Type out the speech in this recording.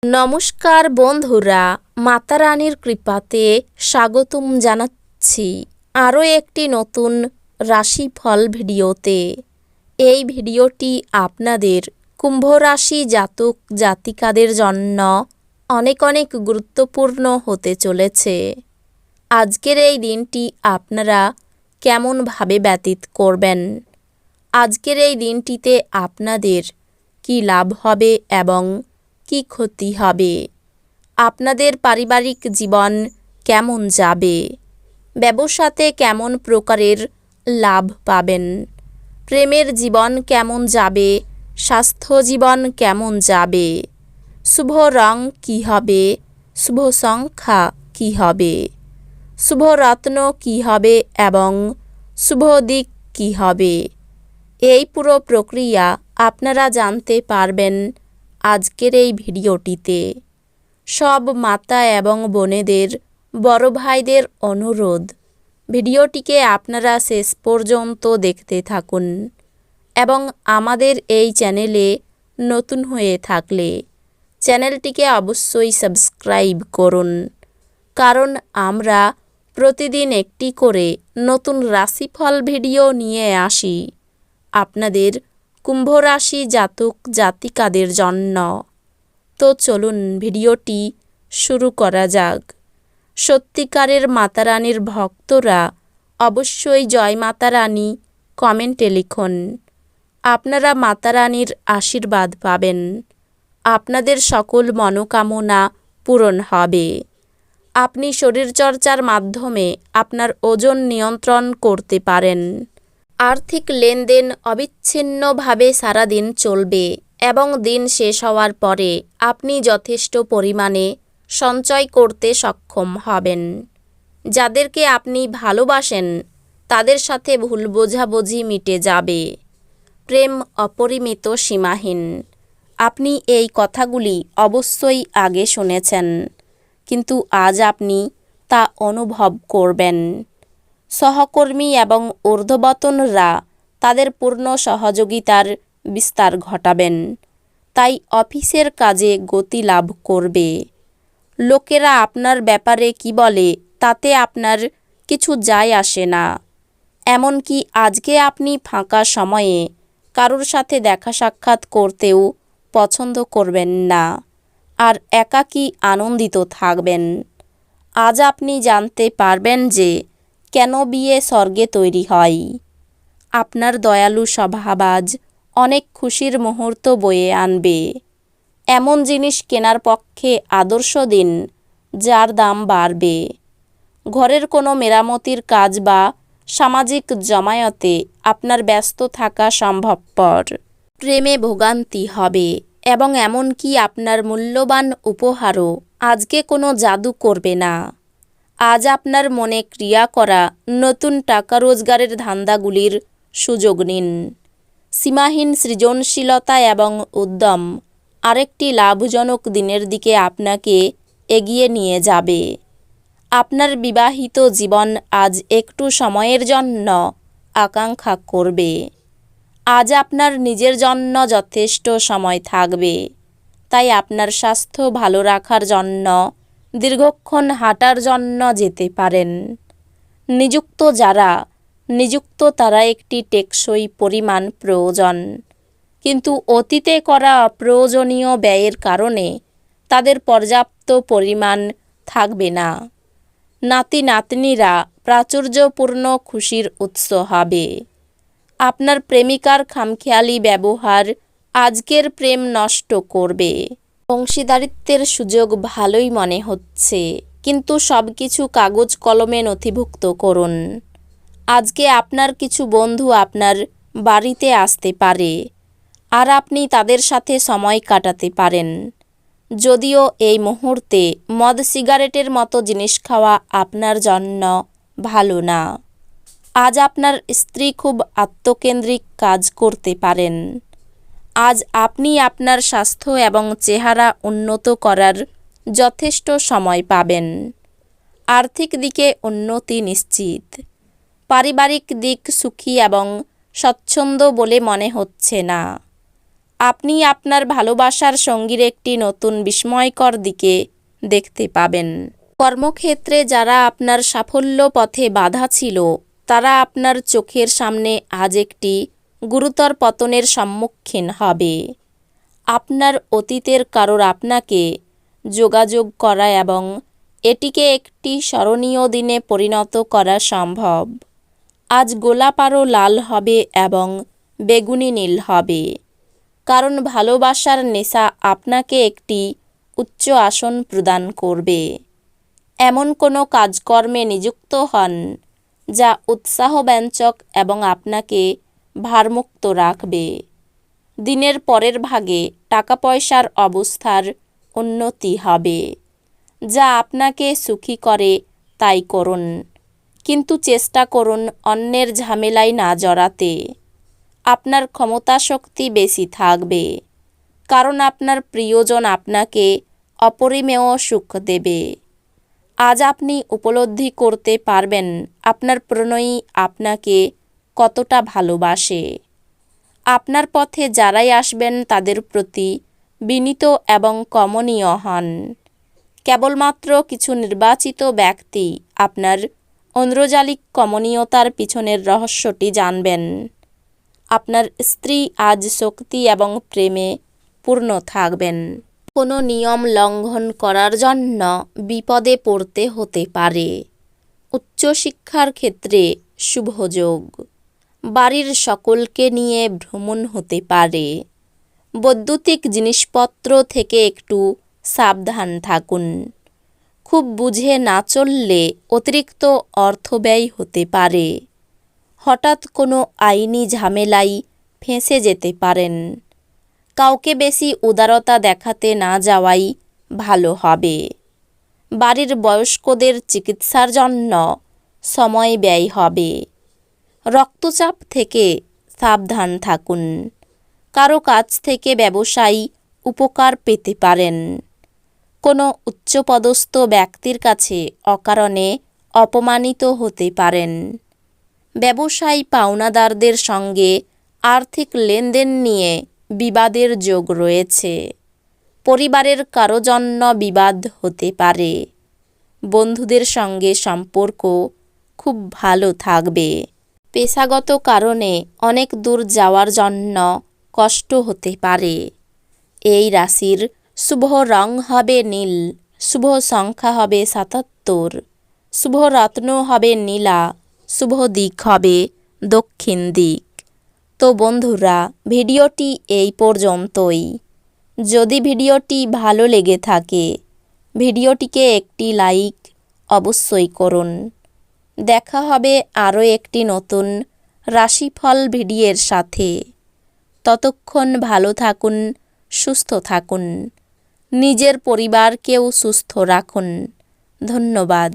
নমস্কার বন্ধুরা, মাতা রানীর কৃপাতে স্বাগতম জানাচ্ছি আরও একটি নতুন রাশিফল ভিডিওতে। এই ভিডিওটি আপনাদের কুম্ভ রাশি জাতক জাতিকাদের জন্য অনেক অনেক গুরুত্বপূর্ণ হতে চলেছে। আজকের এই দিনটি আপনারা কেমনভাবে ব্যতীত করবেন, আজকের এই দিনটিতে আপনাদের কি লাভ হবে এবং কি ক্ষতি হবে, আপনাদের পারিবারিক জীবন কেমন যাবে, ব্যবসাতে কেমন প্রকারের লাভ পাবেন, প্রেমের জীবন কেমন যাবে, স্বাস্থ্য জীবন কেমন যাবে, শুভ রং কী হবে, শুভ সংখ্যা কী হবে, শুভ রত্ন কী হবে এবং শুভ দিক কী হবে, এই পুরো প্রক্রিয়া আপনারা জানতে পারবেন আজকের এই ভিডিওটিতে। সব মাতা এবং বোনেদের, বড় ভাইদের অনুরোধ, ভিডিওটিকে আপনারা শেষ পর্যন্ত দেখতে থাকুন এবং আমাদের এই চ্যানেলে নতুন হয়ে থাকলে চ্যানেলটিকে অবশ্যই সাবস্ক্রাইব করুন, কারণ আমরা প্রতিদিন একটি করে নতুন রাশিফল ভিডিও নিয়ে আসি আপনাদের কুম্ভ রাশি জাতক জাতিকাদের জন্য। তো চলুন ভিডিওটি শুরু করা যাক। সত্যিকারের মাতা রানীর ভক্তরা অবশ্যই জয় মাতা রানী কমেন্টে লিখুন। আপনারা মাতা রানীর আশীর্বাদ পাবেন, আপনাদের সকল মনোকামনা পূরণ হবে। আপনি শরীরচর্চার মাধ্যমে আপনার ওজন নিয়ন্ত্রণ করতে পারেন। আর্থিক লেনদেন অবিচ্ছিন্নভাবে সারাদিন চলবে এবং দিন শেষ হওয়ার পরে আপনি যথেষ্ট পরিমাণে সঞ্চয় করতে সক্ষম হবেন। যাদেরকে আপনি ভালোবাসেন তাদের সাথে ভুল বোঝাবুঝি মিটে যাবে। প্রেম অপরিমিত সীমাহীন। আপনি এই কথাগুলি অবশ্যই আগে শুনেছেন, কিন্তু আজ আপনি তা অনুভব করবেন। সহকর্মী এবং ঊর্ধ্বতনরা তাদের পূর্ণ সহযোগিতার বিস্তার ঘটাবেন, তাই অফিসের কাজে গতি লাভ করবে। লোকেরা আপনার ব্যাপারে কি বলে তাতে আপনার কিছু যায় আসে না। এমনকি আজকে আপনি ফাঁকা সময়ে কারোর সাথে দেখা সাক্ষাৎ করতেও পছন্দ করবেন না, আর একাকী আনন্দিত থাকবেন। আজ আপনি জানতে পারবেন যে কেন বিয়ে স্বর্গে তৈরি হয়। আপনার দয়ালু স্বভাব আজ অনেক খুশির মুহূর্ত বয়ে আনবে। এমন জিনিস কেনার পক্ষে আদর্শ দিন যার দাম বাড়বে। ঘরের কোনো মেরামতির কাজ বা সামাজিক জমায়েতে আপনার ব্যস্ত থাকা সম্ভবপর। প্রেমে ভোগান্তি হবে এবং এমনকি আপনার মূল্যবান উপহারও আজকে কোনো জাদু করবে না। আজ আপনার মনে ক্রিয়া করা নতুন টাকা রোজগারের ধান্দাগুলির সুযোগ নিন। সীমাহীন সৃজনশীলতা এবং উদ্যম আরেকটি লাভজনক দিনের দিকে আপনাকে এগিয়ে নিয়ে যাবে। আপনার বিবাহিত জীবন আজ একটু সময়ের জন্য আকাঙ্ক্ষা করবে। আজ আপনার নিজের জন্য যথেষ্ট সময় থাকবে, তাই আপনার স্বাস্থ্য ভালো রাখার জন্য দীর্ঘক্ষণ হাঁটার জন্য যেতে পারেন। নিযুক্ত তারা একটি টেকসই পরিমাণ প্রয়োজন, কিন্তু অতীতে করা অপ্রয়োজনীয় ব্যয়ের কারণে তাদের পর্যাপ্ত পরিমাণ থাকবে না। নাতি নাতনিরা প্রাচুর্যপূর্ণ খুশির উৎস হবে। আপনার প্রেমিকার খামখেয়ালি ব্যবহার আজকের প্রেম নষ্ট করবে। অংশীদারিত্বের সুযোগ ভালোই মনে হচ্ছে, কিন্তু সব কিছু কাগজ কলমে নথিভুক্ত করুন। আজকে আপনার কিছু বন্ধু আপনার বাড়িতে আসতে পারে, আর আপনি তাদের সাথে সময় কাটাতে পারেন। যদিও এই মুহূর্তে মদ সিগারেটের মতো জিনিস খাওয়া আপনার জন্য ভালো না। আজ আপনার স্ত্রী খুব আত্মকেন্দ্রিক কাজ করতে পারেন। আজ আপনি আপনার স্বাস্থ্য এবং চেহারা উন্নত করার যথেষ্ট সময় পাবেন। আর্থিক দিকে উন্নতি নিশ্চিত। পারিবারিক দিক সুখী এবং স্বচ্ছন্দ বলে মনে হচ্ছে না। আপনি আপনার ভালোবাসার সঙ্গীর একটি নতুন বিস্ময়কর দিকে দেখতে পাবেন। কর্মক্ষেত্রে যারা আপনার সাফল্য পথে বাধা ছিল, তারা আপনার চোখের সামনে আজ একটি গুরুতর পতনের সম্মুখীন হবে। আপনার অতীতের কারোর আপনাকে যোগাযোগ করা এবং এটিকে একটি স্মরণীয় দিনে পরিণত করা সম্ভব। আজ গোলাপ আরও লাল হবে এবং বেগুনি নীল হবে, কারণ ভালোবাসার নেশা আপনাকে একটি উচ্চ আসন প্রদান করবে। এমন কোনো কাজকর্মে নিযুক্ত হন যা উৎসাহব্যঞ্জক এবং আপনাকে ভারমুক্ত রাখবে। দিনের পরের ভাগে টাকা পয়সার অবস্থার উন্নতি হবে, যা আপনাকে সুখী করে তাই করুন, কিন্তু চেষ্টা করুন অন্যের ঝামেলায় না জড়াতে। আপনার ক্ষমতা শক্তি বেশি থাকবে, কারণ আপনার প্রিয়জন আপনাকে অপরিমেয় সুখ দেবে। আজ আপনি উপলব্ধি করতে পারবেন আপনার প্রণয়ী আপনাকে কতটা ভালোবাসে। আপনার পথে যারাই আসবেন তাদের প্রতি বিনীত এবং কমনীয় হন। কেবলমাত্র কিছু নির্বাচিত ব্যক্তি আপনার ঐন্দ্রজালিক কমনীয়তার পিছনের রহস্যটি জানবেন। আপনার স্ত্রী আজ শক্তি এবং প্রেমে পূর্ণ থাকবেন। কোনো নিয়ম লঙ্ঘন করার জন্য বিপদে পড়তে হতে পারে। উচ্চশিক্ষার ক্ষেত্রে শুভ যোগ। বাড়ির সকলকে নিয়ে ভ্রমণ হতে পারে। বৈদ্যুতিক জিনিসপত্র থেকে একটু সাবধান থাকুন। খুব বুঝে না চললে অতিরিক্ত অর্থব্যয় হতে পারে। হঠাৎ কোনো আইনি ঝামেলায় ফেঁসে যেতে পারেন। কাউকে বেশি উদারতা দেখাতে না যাওয়াই ভালো হবে। বাড়ির বয়স্কদের চিকিৎসার জন্য সময় ব্যয় হবে। রক্তচাপ থেকে সাবধান থাকুন। কারো কাছ থেকে ব্যবসায়ী উপকার পেতে পারেন। কোনো উচ্চপদস্থ ব্যক্তির কাছে অকারণে অপমানিত হতে পারেন। ব্যবসায়ী পাওনাদারদের সঙ্গে আর্থিক লেনদেন নিয়ে বিবাদের যোগ রয়েছে। পরিবারের কারো জন্য বিবাদ হতে পারে। বন্ধুদের সঙ্গে সম্পর্ক খুব ভালো থাকবে। পেশাগত কারণে অনেক দূর যাওয়ার জন্য কষ্ট হতে পারে। এই রাশির শুভ রং হবে নীল, শুভ সংখ্যা হবে ৭৭, শুভ রত্ন হবে নীলা, শুভ দিক হবে দক্ষিণ দিক। তো বন্ধুরা, ভিডিওটি এই পর্যন্তই। যদি ভিডিওটি ভালো লেগে থাকে, ভিডিওটিকে একটি লাইক অবশ্যই করুন। দেখা হবে আরও একটি নতুন রাশিফল ভিডিওর সাথে। ততক্ষণ ভালো থাকুন, সুস্থ থাকুন, নিজের পরিবারকেও সুস্থ রাখুন। ধন্যবাদ।